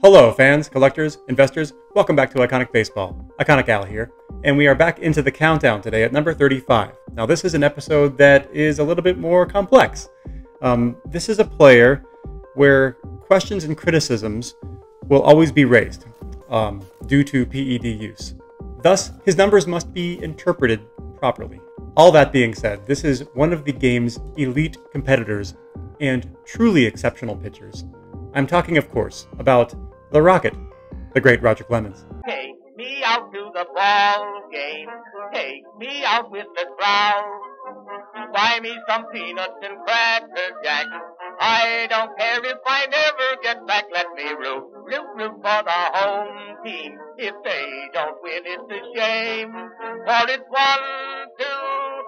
Hello fans, collectors, investors, welcome back to Iconic Baseball. Iconic Al here, and we are back into the countdown today at number 35. Now this is an episode that is a little bit more complex. This is a player where questions and criticisms will always be raised due to PED use. Thus, his numbers must be interpreted properly. All that being said, this is one of the game's elite competitors and truly exceptional pitchers. I'm talking, of course, about the Rocket, the great Roger Clemens. Take me out to the ball game. Take me out with the crowd. Buy me some peanuts and cracker jack. I don't care if I never get back. Let me root for the home team. If they don't win, it's a shame. For it's 1, 2,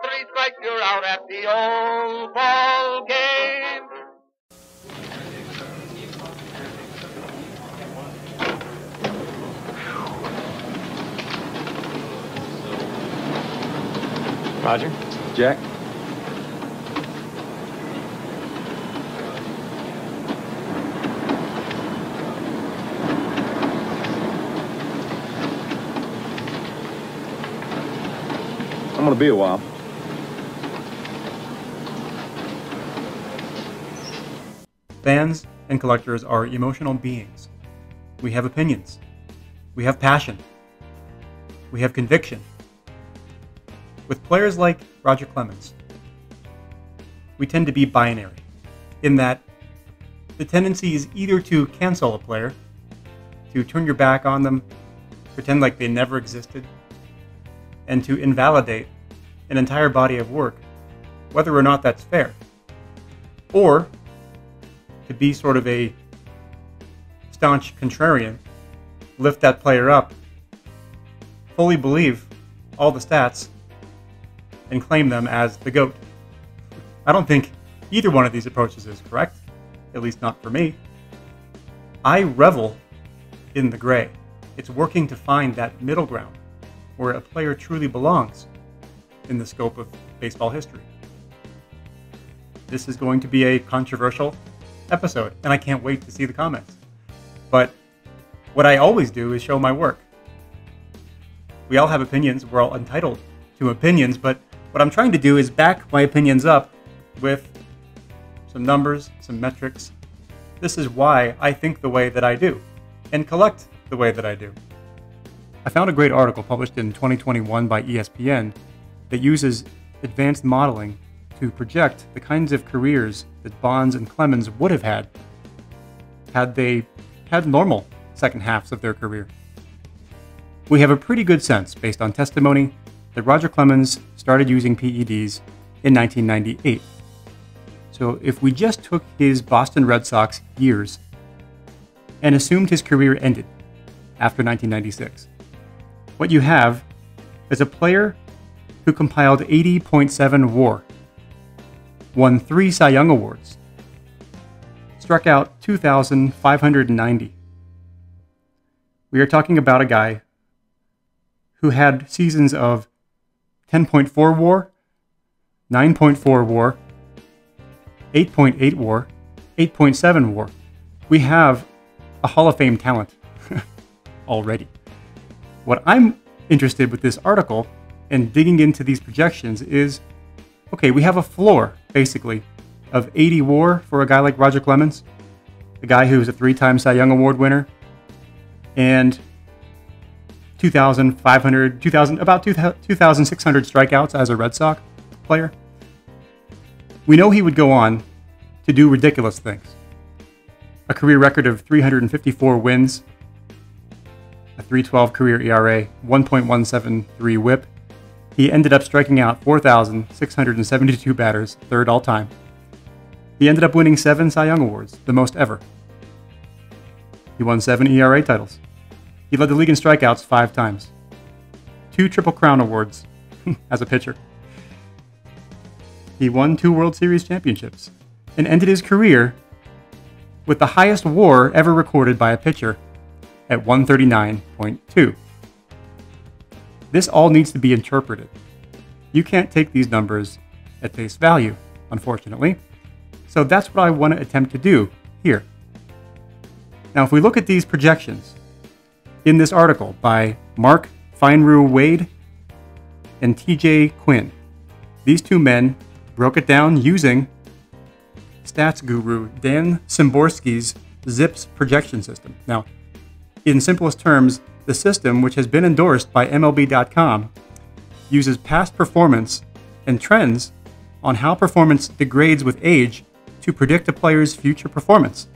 3 strikes, you're out at the old ball game. Roger. Jack. I'm gonna be a while. Fans and collectors are emotional beings. We have opinions. We have passion. We have conviction. With players like Roger Clemens, we tend to be binary, in that the tendency is either to cancel a player, to turn your back on them, pretend like they never existed, and to invalidate an entire body of work, whether or not that's fair, or to be sort of a staunch contrarian, lift that player up, fully believe all the stats, and claim them as the GOAT. I don't think either one of these approaches is correct, at least not for me. I revel in the gray. It's working to find that middle ground where a player truly belongs in the scope of baseball history. This is going to be a controversial episode, and I can't wait to see the comments. But what I always do is show my work. We all have opinions, we're all entitled to opinions, but what I'm trying to do is back my opinions up with some numbers, some metrics. This is why I think the way that I do, and collect the way that I do. I found a great article published in 2021 by ESPN that uses advanced modeling to project the kinds of careers that Bonds and Clemens would have had they had normal second halves of their career. We have a pretty good sense, based on testimony, that Roger Clemens started using PEDs in 1998. So if we just took his Boston Red Sox years and assumed his career ended after 1996, what you have is a player who compiled 80.7 WAR, won 3 Cy Young Awards, struck out 2,590. We are talking about a guy who had seasons of 10.4 WAR, 9.4 WAR, 8.8 WAR, 8.7 WAR. We have a Hall of Fame talent already. What I'm interested with this article and digging into these projections is, okay, we have a floor, basically, of 80 WAR for a guy like Roger Clemens, a guy who's a 3-time Cy Young Award winner, and 2,600 strikeouts as a Red Sox player. We know he would go on to do ridiculous things. A career record of 354 wins, a 3.12 career ERA, 1.173 WHIP. He ended up striking out 4,672 batters, third all time. He ended up winning 7 Cy Young Awards, the most ever. He won 7 ERA titles. He led the league in strikeouts 5 times. 2 Triple Crown awards as a pitcher. He won 2 World Series championships and ended his career with the highest WAR ever recorded by a pitcher at 139.2. This all needs to be interpreted. You can't take these numbers at face value, unfortunately. So that's what I want to attempt to do here. Now, if we look at these projections in this article by Mark Feinru-Wade and TJ Quinn, these two men broke it down using stats guru Dan Szymborski's ZiPS projection system. Now, in simplest terms, the system, which has been endorsed by MLB.com, uses past performance and trends on how performance degrades with age to predict a player's future performance.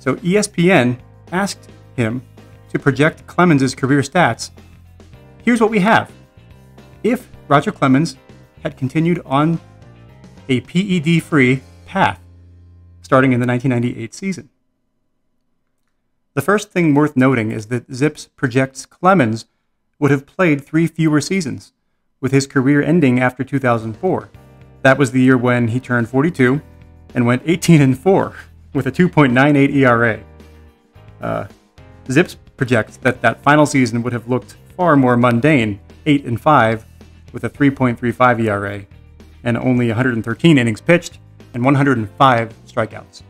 So ESPN asked him to project Clemens' career stats. Here's what we have. If Roger Clemens had continued on a PED-free path starting in the 1998 season. The first thing worth noting is that ZiPS projects Clemens would have played 3 fewer seasons, with his career ending after 2004. That was the year when he turned 42 and went 18-4 with a 2.98 ERA. ZiPS projects that that final season would have looked far more mundane, 8-5 with a 3.35 ERA and only 113 innings pitched and 105 strikeouts.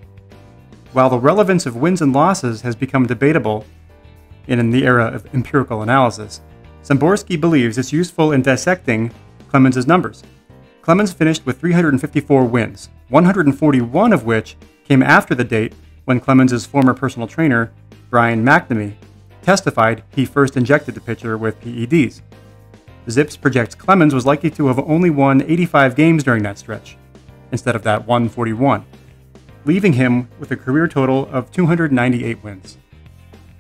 While the relevance of wins and losses has become debatable in the era of empirical analysis, Szymborski believes it's useful in dissecting Clemens' numbers. Clemens finished with 354 wins, 141 of which came after the date when Clemens' former personal trainer, Brian McNamee, testified he first injected the pitcher with PEDs. ZiPS projects Clemens was likely to have only won 85 games during that stretch, instead of that 141, leaving him with a career total of 298 wins.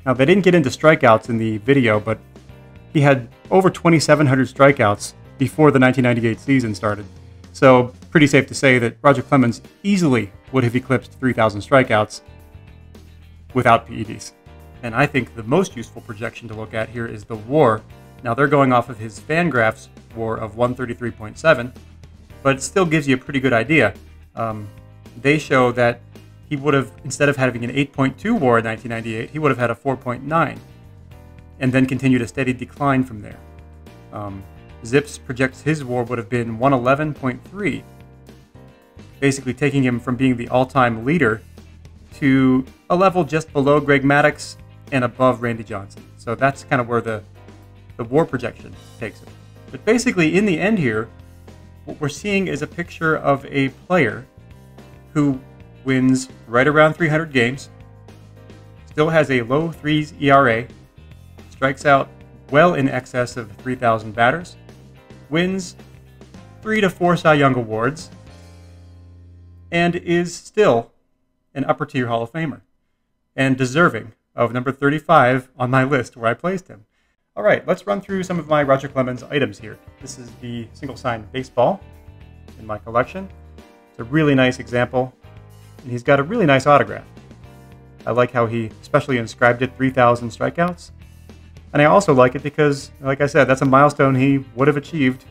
Now, they didn't get into strikeouts in the video, but he had over 2,700 strikeouts before the 1998 season started. So, pretty safe to say that Roger Clemens easily would have eclipsed 3,000 strikeouts without PEDs. And I think the most useful projection to look at here is the WAR. Now, they're going off of his Fangraphs WAR of 133.7, but it still gives you a pretty good idea. They show that he would have, instead of having an 8.2 WAR in 1998, he would have had a 4.9, and then continued a steady decline from there. ZiPS projects his WAR would have been 111.3, basically taking him from being the all-time leader to a level just below Greg Maddux and above Randy Johnson. So that's kind of where the WAR projection takes it. But basically, in the end here, what we're seeing is a picture of a player who wins right around 300 games, still has a low 3s ERA, strikes out well in excess of 3,000 batters, wins 3 to 4 Cy Young Awards, and is still an upper-tier Hall of Famer, and deserving of number 35 on my list where I placed him. All right, let's run through some of my Roger Clemens items here. This is the single-signed baseball in my collection. It's a really nice example, and he's got a really nice autograph. I like how he especially inscribed it 3,000 strikeouts. And I also like it because, like I said, that's a milestone he would have achieved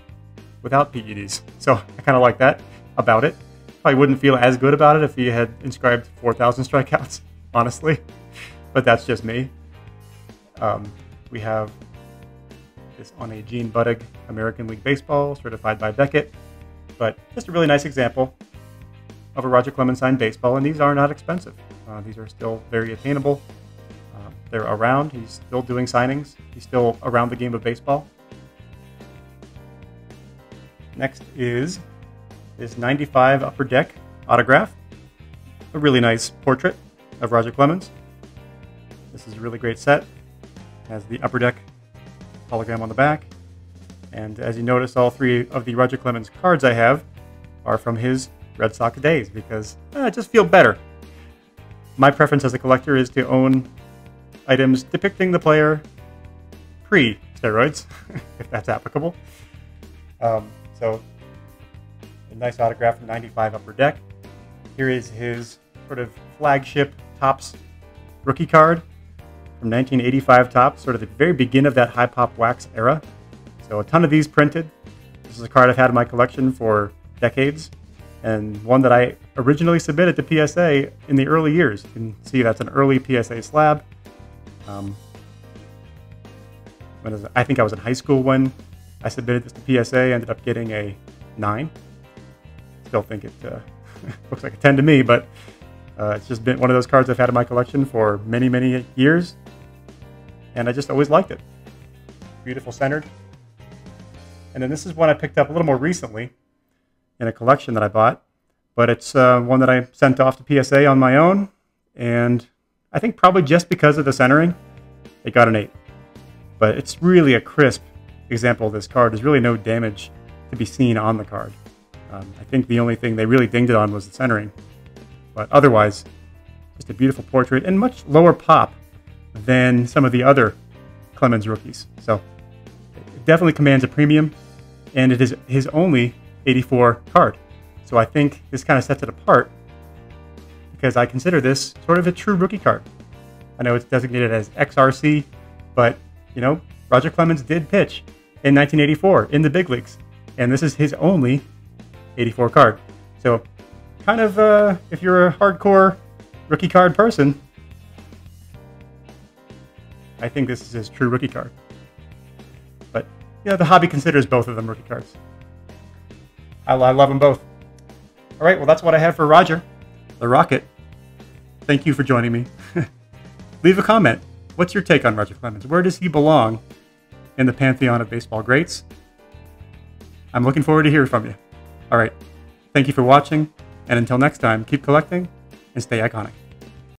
without PEDs. So I kind of like that about it. Probably wouldn't feel as good about it if he had inscribed 4,000 strikeouts, honestly. But that's just me. We have this on a Gene Buttig American League Baseball, certified by Beckett. But just a really nice example of a Roger Clemens signed baseball, and these are not expensive. These are still very attainable. They're around. He's still doing signings. He's still around the game of baseball. Next is this 95 Upper Deck autograph. A really nice portrait of Roger Clemens. This is a really great set. Has the Upper Deck hologram on the back. And as you notice, all 3 of the Roger Clemens cards I have are from his Red Sox days because I just feel better. My preference as a collector is to own items depicting the player pre-steroids, if that's applicable. So, a nice autograph from 95 Upper Deck. Here is his sort of flagship Topps rookie card from 1985 Topps, sort of the very beginning of that high pop wax era. So a ton of these printed. This is a card I've had in my collection for decades, and one that I originally submitted to PSA in the early years. You can see that's an early PSA slab. I think I was in high school when I submitted this to PSA, ended up getting a 9. Still think it looks like a 10 to me, but It's just been one of those cards I've had in my collection for many, many years, and I just always liked it. Beautiful centered. And then this is one I picked up a little more recently in a collection that I bought, but it's one that I sent off to PSA on my own, and I think probably just because of the centering, it got an 8. But it's really a crisp example of this card. There's really no damage to be seen on the card. I think the only thing they really dinged it on was the centering. But otherwise, just a beautiful portrait and much lower pop than some of the other Clemens rookies. So it definitely commands a premium, and it is his only 84 card. So I think this kind of sets it apart because I consider this sort of a true rookie card. I know it's designated as XRC, but, you know, Roger Clemens did pitch in 1984 in the big leagues, and this is his only 84 card. So kind of, if you're a hardcore rookie card person, I think this is his true rookie card. But, yeah, the hobby considers both of them rookie cards. I love them both. All right, well, that's what I have for Roger, the Rocket. Thank you for joining me. Leave a comment. What's your take on Roger Clemens? Where does he belong in the pantheon of baseball greats? I'm looking forward to hearing from you. All right, thank you for watching, and until next time, keep collecting and stay iconic.